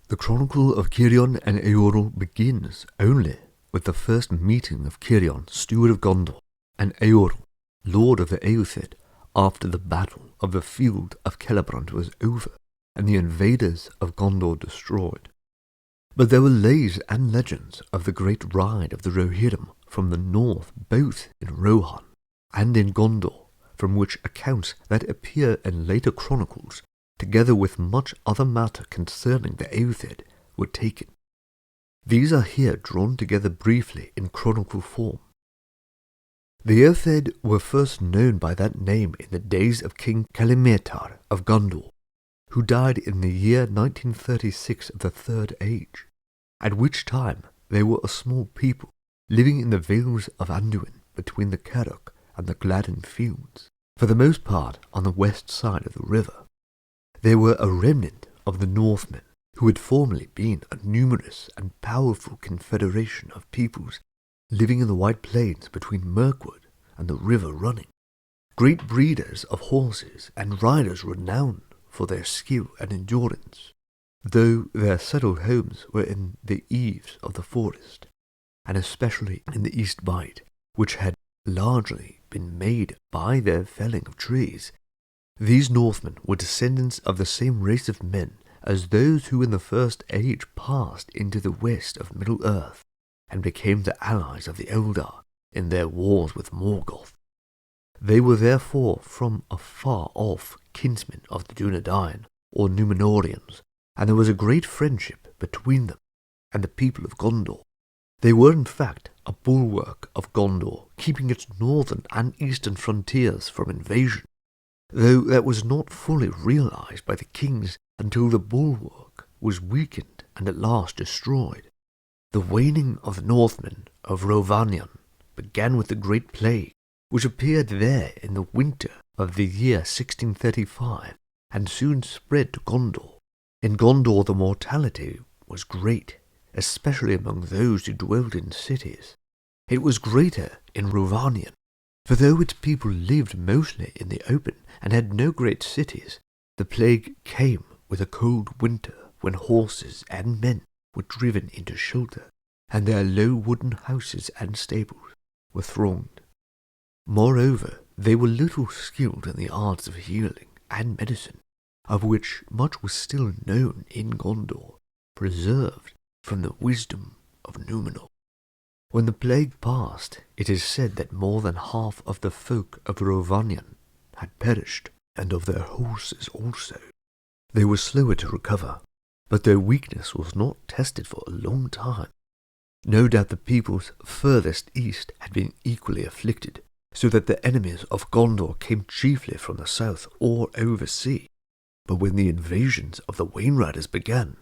The chronicle of Cirion and Eorl begins only with the first meeting of Cirion, steward of Gondor, and Eorl, lord of the Eothid, after the battle of the field of Celebrant was over and the invaders of Gondor destroyed. But there were lays and legends of the great ride of the Rohirrim from the north, both in Rohan and in Gondor, from which accounts that appear in later chronicles, together with much other matter concerning the Eothid, were taken. These are here drawn together briefly in chronicle form. The Eothid were first known by that name in the days of King Celimetar of Gondor, who died in the year 1936 of the Third Age, at which time they were a small people living in the vales of Anduin between the Carrock and the Gladden fields, for the most part on the west side of the river. They were a remnant of the Northmen, who had formerly been a numerous and powerful confederation of peoples living in the White Plains between Mirkwood and the river running, great breeders of horses and riders renowned for their skill and endurance, though their settled homes were in the eaves of the forest, and especially in the East Bight, which had largely been made by their felling of trees. These Northmen were descendants of the same race of men as those who in the First Age passed into the west of Middle-earth and became the allies of the Eldar in their wars with Morgoth. They were therefore from afar off kinsmen of the Dunedain or Númenóreans, and there was a great friendship between them and the people of Gondor. They were in fact a bulwark of Gondor, keeping its northern and eastern frontiers from invasion, though that was not fully realized by the kings until the bulwark was weakened and at last destroyed. The waning of the Northmen of Rhovanion began with the Great Plague, which appeared there in the winter of the year 1635, and soon spread to Gondor. In Gondor the mortality was great, especially among those who dwelt in cities. It was greater in Rhovanion, for though its people lived mostly in the open and had no great cities, the plague came with a cold winter when horses and men were driven into shelter, and their low wooden houses and stables were thronged. Moreover, they were little skilled in the arts of healing and medicine, of which much was still known in Gondor, preserved from the wisdom of Númenor. When the plague passed, it is said that more than half of the folk of Rhovanion had perished, and of their horses also. They were slower to recover, but their weakness was not tested for a long time. No doubt the peoples furthest east had been equally afflicted, so that the enemies of Gondor came chiefly from the south or oversea. But when the invasions of the Wainriders began,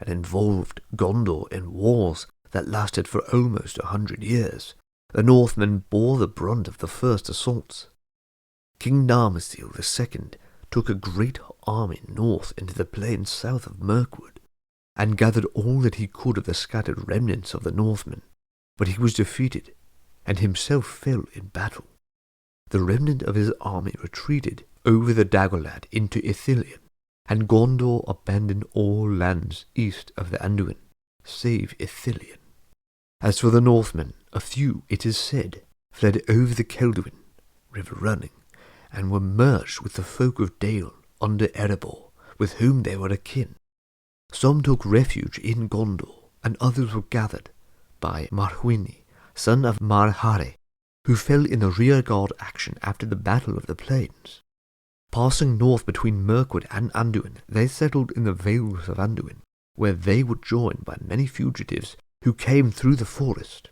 and involved Gondor in wars that lasted for almost 100 years, the Northmen bore the brunt of the first assaults. King Narmestil II took a great army north into the plains south of Mirkwood, and gathered all that he could of the scattered remnants of the Northmen, but he was defeated, and himself fell in battle. The remnant of his army retreated over the Dagorlad into Ithilien, and Gondor abandoned all lands east of the Anduin, save Ithilien. As for the Northmen, a few, it is said, fled over the Celduin, river running, and were merged with the folk of Dale under Erebor, with whom they were akin. Some took refuge in Gondor, and others were gathered by Marhwini, son of Marhare, who fell in the rearguard action after the Battle of the Plains. Passing north between Mirkwood and Anduin, they settled in the Vales of Anduin, where they were joined by many fugitives who came through the forest.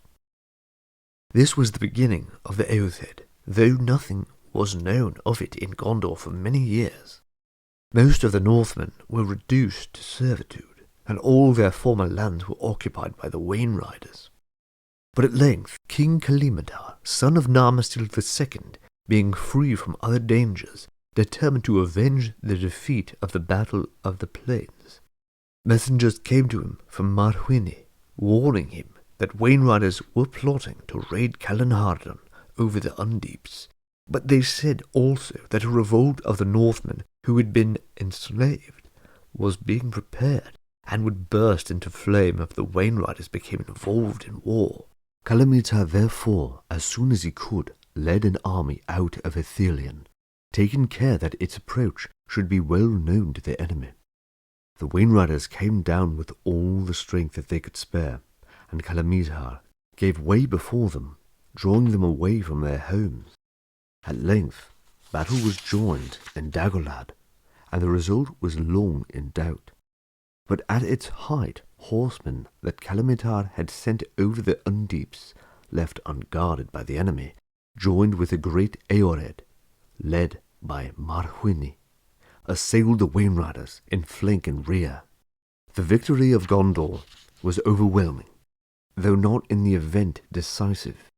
This was the beginning of the Eothid, though nothing was known of it in Gondor for many years. Most of the Northmen were reduced to servitude, and all their former lands were occupied by the Wainriders. But at length King Celimetar, son of Narmestil II, being free from other dangers, determined to avenge the defeat of the Battle of the Plains. Messengers came to him from Marhwini, warning him that Wainriders were plotting to raid Calenhardon over the Undeeps, but they said also that a revolt of the Northmen who had been enslaved was being prepared, and would burst into flame if the Wainriders became involved in war. Calamita therefore, as soon as he could, led an army out of Ithilien, taking care that its approach should be well known to the enemy. The Wainriders came down with all the strength that they could spare, and Calamita gave way before them, drawing them away from their homes. At length, battle was joined in Dagorlad, and the result was long in doubt. But at its height, horsemen that Calamita had sent over the Undeeps, left unguarded by the enemy, joined with a great Eored, led by Marhuini, assailed the Wainriders in flank and rear. The victory of Gondor was overwhelming, though not in the event decisive.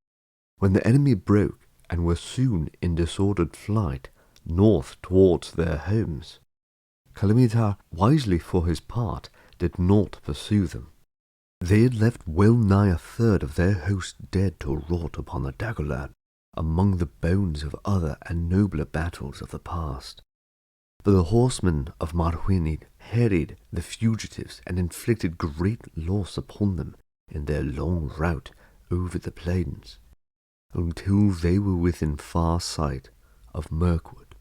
When the enemy broke and were soon in disordered flight north towards their homes, Calamita, wisely for his part, did not pursue them. They had left well nigh a third of their host dead to rot upon the Dagorlad, among the bones of other and nobler battles of the past. But the horsemen of Marhuini harried the fugitives and inflicted great loss upon them in their long route over the plains, until they were within far sight of Mirkwood.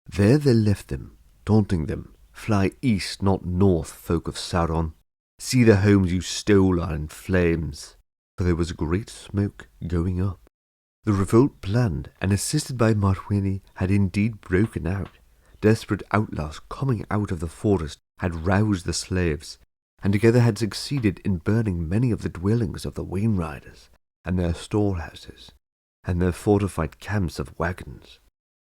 There they left them, taunting them, "Fly east, not north, folk of Sauron. See the homes you stole are in flames." For there was great smoke going up. The revolt planned and assisted by Marhuini had indeed broken out. Desperate outlaws coming out of the forest had roused the slaves, and together had succeeded in burning many of the dwellings of the Wainriders, and their storehouses, and their fortified camps of wagons.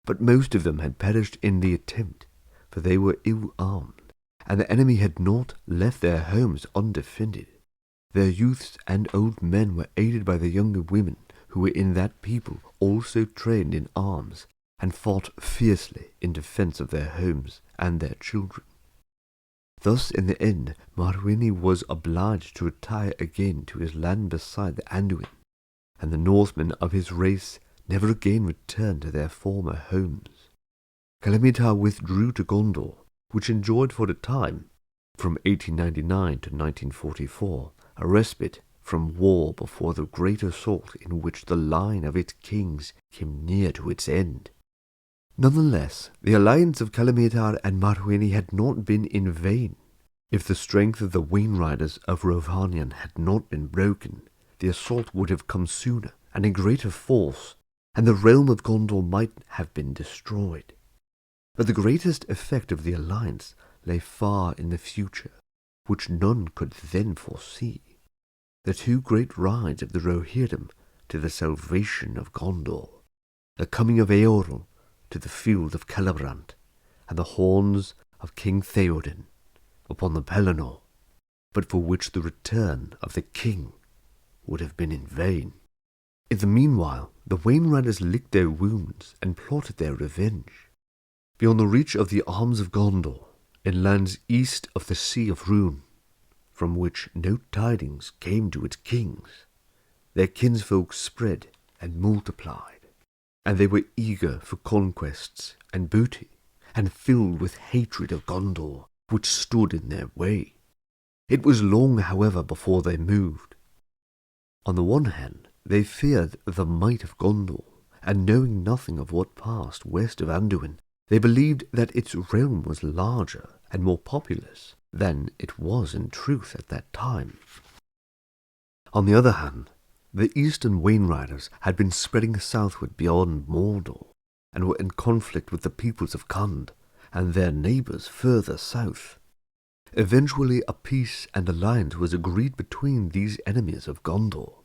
But most of them had perished in the attempt, for they were ill-armed, and the enemy had not left their homes undefended. Their youths and old men were aided by the younger women, who were in that people also trained in arms, and fought fiercely in defence of their homes and their children. Thus, in the end, Marhuini was obliged to retire again to his land beside the Anduin, and the Northmen of his race never again returned to their former homes. Calamita withdrew to Gondor, which enjoyed for a time, from 1899 to 1944, a respite from war before the great assault in which the line of its kings came near to its end. Nonetheless, the alliance of Calamita and Marhuini had not been in vain. If the strength of the Wainriders of Rhovanion had not been broken, the assault would have come sooner and in greater force, and the realm of Gondor might have been destroyed. But the greatest effect of the alliance lay far in the future, which none could then foresee. The two great rides of the Rohirrim to the salvation of Gondor, the coming of Eorl to the field of Celebrant, and the horns of King Theoden upon the Pelennor, but for which the return of the king would have been in vain. In the meanwhile, the Wainriders licked their wounds and plotted their revenge. Beyond the reach of the arms of Gondor, in lands east of the Sea of Rhûn, from which no tidings came to its kings, their kinsfolk spread and multiplied, and they were eager for conquests and booty, and filled with hatred of Gondor, which stood in their way. It was long, however, before they moved. On the one hand, they feared the might of Gondor, and knowing nothing of what passed west of Anduin, they believed that its realm was larger and more populous than it was in truth at that time. On the other hand, the eastern Wainriders had been spreading southward beyond Mordor, and were in conflict with the peoples of Khand and their neighbours further south. Eventually a peace and alliance was agreed between these enemies of Gondor,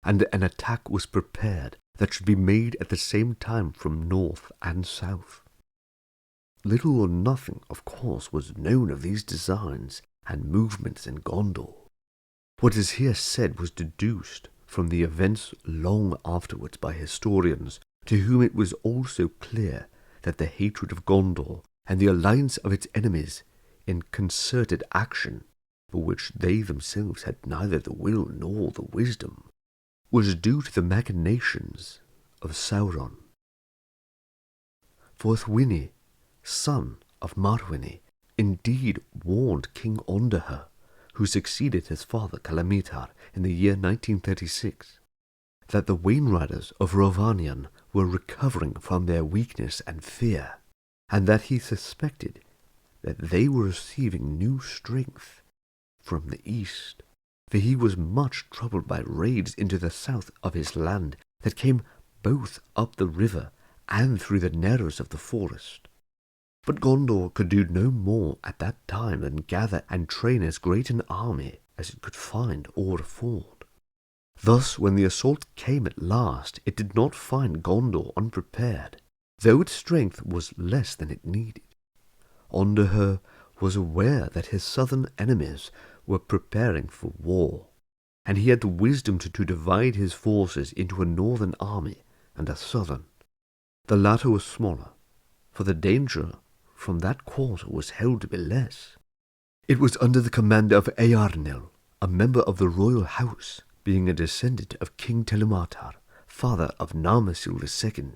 and an attack was prepared that should be made at the same time from north and south. Little or nothing, of course, was known of these designs and movements in Gondor. What is here said was deduced from the events long afterwards by historians, to whom it was also clear that the hatred of Gondor and the alliance of its enemies in concerted action, for which they themselves had neither the will nor the wisdom, was due to the machinations of Sauron. For Thwini, son of Marhuini, indeed warned King Onderher, who succeeded his father Calamitar in the year 1936, that the Wainriders of Rhovanion were recovering from their weakness and fear, and that he suspected that they were receiving new strength from the east, for he was much troubled by raids into the south of his land that came both up the river and through the narrows of the forest. But Gondor could do no more at that time than gather and train as great an army as it could find or afford. Thus, when the assault came at last, it did not find Gondor unprepared, though its strength was less than it needed. Onderher was aware that his southern enemies were preparing for war, and he had the wisdom to divide his forces into a northern army and a southern. The latter was smaller, for the danger from that quarter was held to be less. It was under the command of Eärnil, a member of the royal house, being a descendant of King Telematar, father of Narmasil II.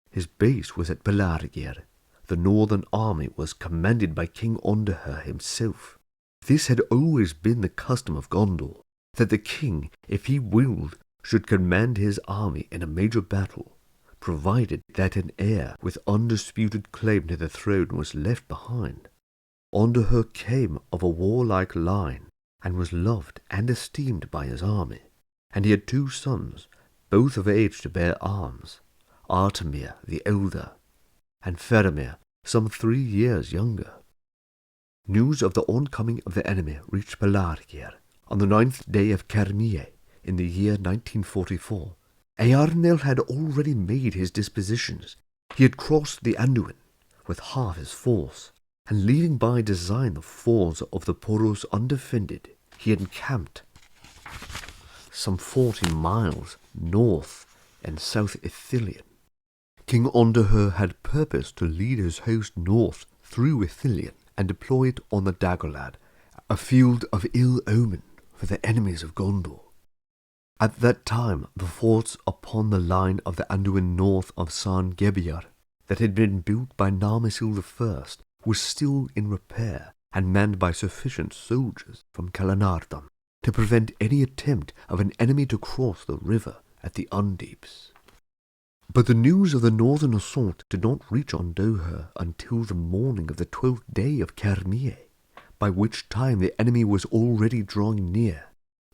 His base was at Pelargir. The northern army was commanded by King Onderher himself. This had always been the custom of Gondor, that the king, if he willed, should command his army in a major battle, provided that an heir with undisputed claim to the throne was left behind. Onderher came of a warlike line, and was loved and esteemed by his army, and he had 2 sons, both of age to bear arms, Artemir the elder, and Faramir, some 3 years younger. News of the oncoming of the enemy reached Pelargir on the 9th day of Kermie in the year 1944. Eärnil had already made his dispositions. He had crossed the Anduin with half his force, and leaving by design the fords of the Poros undefended, he encamped some 40 miles north and south Ithilien. King Onderher had purposed to lead his host north through Ithilien and deploy it on the Dagorlad, a field of ill omen for the enemies of Gondor. At that time, the forts upon the line of the Anduin north of San Gebiar, that had been built by Narmasil I, was still in repair and manned by sufficient soldiers from Calanardon to prevent any attempt of an enemy to cross the river at the Undeeps. But the news of the northern assault did not reach Onderher until the morning of the 12th day of Kermie, by which time the enemy was already drawing near,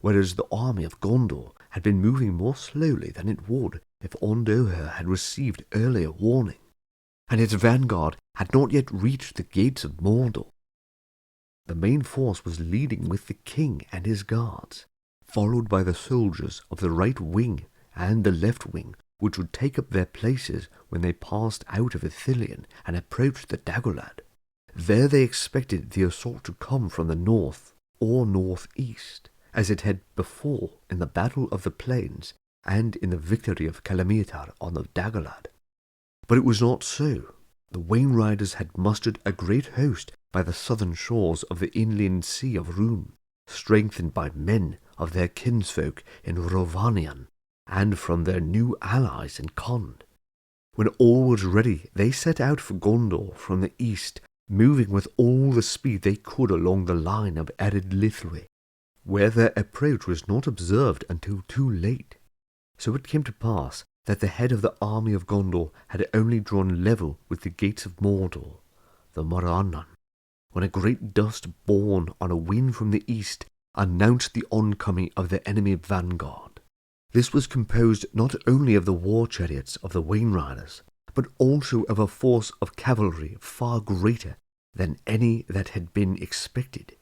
whereas the army of Gondor had been moving more slowly than it would if Onderher had received earlier warning, and its vanguard had not yet reached the gates of Mordor. The main force was leading with the king and his guards, followed by the soldiers of the right wing and the left wing, which would take up their places when they passed out of Ithilien and approached the Dagorlad. There they expected the assault to come from the north or northeast, as it had before in the Battle of the Plains and in the victory of Calamitar on the Dagorlad. But it was not so. The Wainriders had mustered a great host by the southern shores of the inland sea of Rhûn, strengthened by men of their kinsfolk in Rhovanion, and from their new allies in Khond. When all was ready, they set out for Gondor from the east, moving with all the speed they could along the line of Ered Lithwe, where their approach was not observed until too late. So it came to pass that the head of the army of Gondor had only drawn level with the gates of Mordor, the Morannon, when a great dust borne on a wind from the east announced the oncoming of the enemy vanguard. This was composed not only of the war chariots of the Wainriders, but also of a force of cavalry far greater than any that had been expected.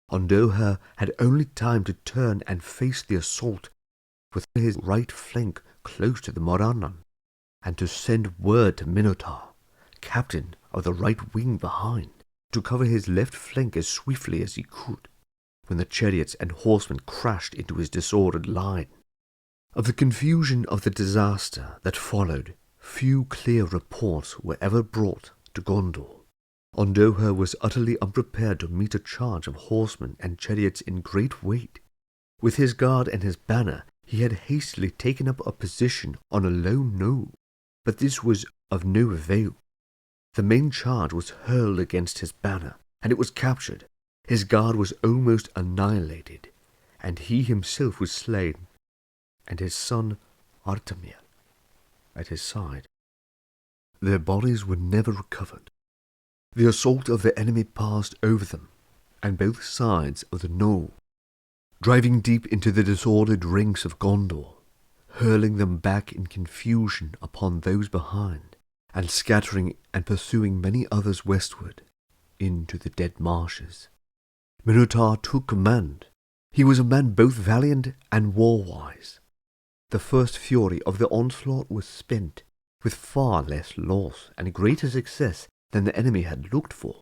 Onderher had only time to turn and face the assault with his right flank close to the Morannon, and to send word to Minotaur, captain of the right wing behind, to cover his left flank as swiftly as he could, when the chariots and horsemen crashed into his disordered line. Of the confusion of the disaster that followed, few clear reports were ever brought to Gondor. Onderher was utterly unprepared to meet a charge of horsemen and chariots in great weight. With his guard and his banner, he had hastily taken up a position on a low knoll, but this was of no avail. The main charge was hurled against his banner, and it was captured. His guard was almost annihilated, and he himself was slain, and his son Artemir at his side. Their bodies were never recovered. The assault of the enemy passed over them, and both sides of the knoll, driving deep into the disordered ranks of Gondor, hurling them back in confusion upon those behind, and scattering and pursuing many others westward into the dead marshes. Minotaur took command. He was a man both valiant and war-wise. The first fury of the onslaught was spent, with far less loss and greater success than the enemy had looked for.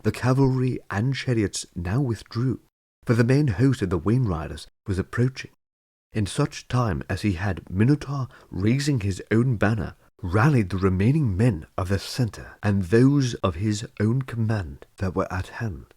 The cavalry and chariots now withdrew, for the main host of the Wainriders was approaching. In such time as he had, Minotaur, raising his own banner, rallied the remaining men of the centre and those of his own command that were at hand.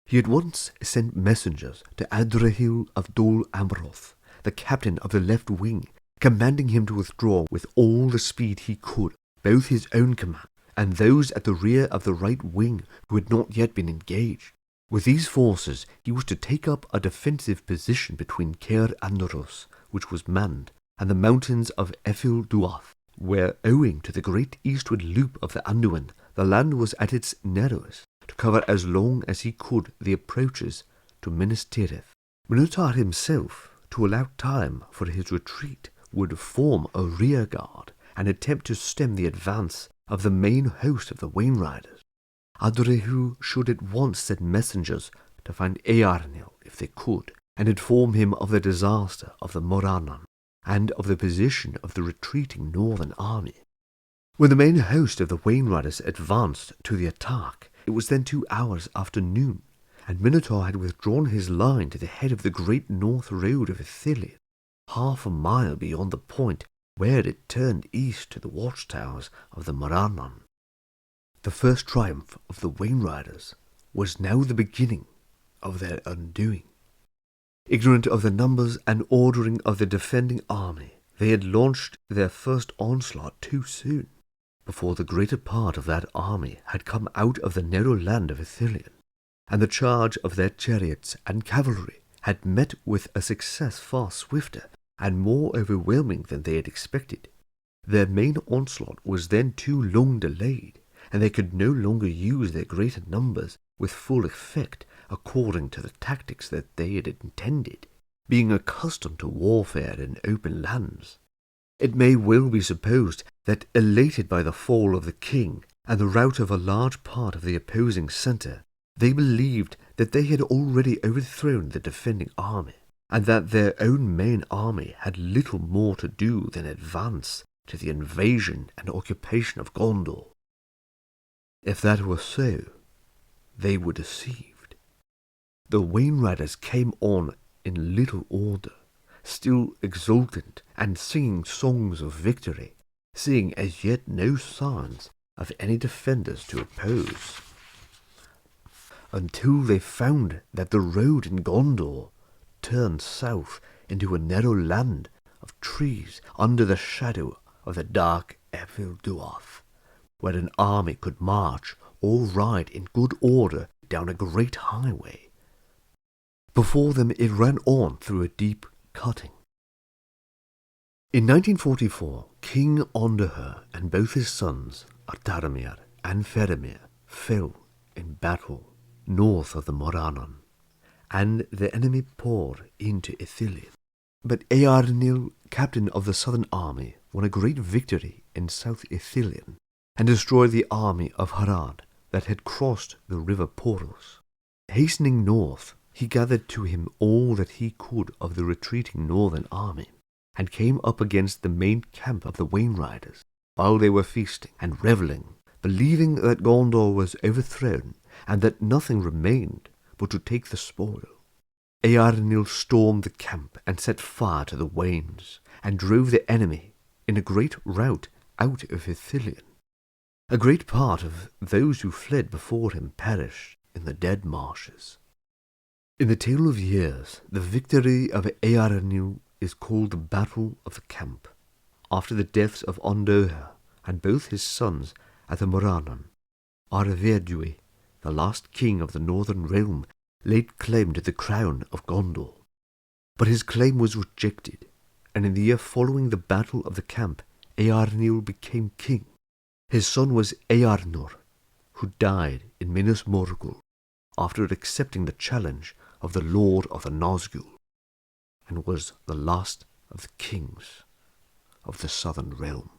He at once sent messengers to Adrahil of Dol Amroth, the captain of the left wing, commanding him to withdraw with all the speed he could, both his own command and those at the rear of the right wing who had not yet been engaged. With these forces he was to take up a defensive position between Caer Andros, which was manned, and the mountains of Ephil Duath, where, owing to the great eastward loop of the Anduin, the land was at its narrowest, to cover as long as he could the approaches to Minas Tirith. Minotaur himself, to allow time for his retreat, would form a rear guard and attempt to stem the advance of the main host of the Wainriders. Adrahu should at once send messengers to find Eärnil if they could, and inform him of the disaster of the Morannon, and of the position of the retreating northern army. When the main host of the Wainriders advanced to the attack, it was then 2 hours after noon, and Minotaur had withdrawn his line to the head of the great north road of Ithilien, half a mile beyond the point where it turned east to the watchtowers of the Morannon. The first triumph of the Wainriders was now the beginning of their undoing. Ignorant of the numbers and ordering of the defending army, they had launched their first onslaught too soon, before the greater part of that army had come out of the narrow land of Ithilien, and the charge of their chariots and cavalry had met with a success far swifter and more overwhelming than they had expected. Their main onslaught was then too long delayed, and they could no longer use their greater numbers with full effect according to the tactics that they had intended, being accustomed to warfare in open lands. It may well be supposed that, elated by the fall of the king and the rout of a large part of the opposing centre, they believed that they had already overthrown the defending army, and that their own main army had little more to do than advance to the invasion and occupation of Gondor. If that were so, they were deceived. The Wainriders came on in little order, still exultant and singing songs of victory, seeing as yet no signs of any defenders to oppose, until they found that the road in Gondor turned south into a narrow land of trees under the shadow of the dark Ephil Duath, where an army could march or ride in good order down a great highway. Before them it ran on through a deep cutting. In 1944, King Onderher and both his sons, Artaramir and Faramir, fell in battle north of the Morannon, and the enemy poured into Ithilien. But Eärnil, captain of the southern army, won a great victory in South Ithilien, and destroyed the army of Harad that had crossed the river Poros. Hastening north, he gathered to him all that he could of the retreating northern army, and came up against the main camp of the Wainriders, while they were feasting and revelling, believing that Gondor was overthrown, and that nothing remained but to take the spoil. Eärnil stormed the camp and set fire to the wains, and drove the enemy in a great rout out of Ithilien. A great part of those who fled before him perished in the dead marshes. In the tale of years, the victory of Eärnil is called the Battle of the Camp, after the deaths of Onderher and both his sons at the Morannon, Arvedui the last king of the northern realm, laid claim to the crown of Gondor. But his claim was rejected, and in the year following the battle of the camp, Eärnil became king. His son was Eärnur, who died in Minas Morgul after accepting the challenge of the Lord of the Nazgul, and was the last of the kings of the southern realm.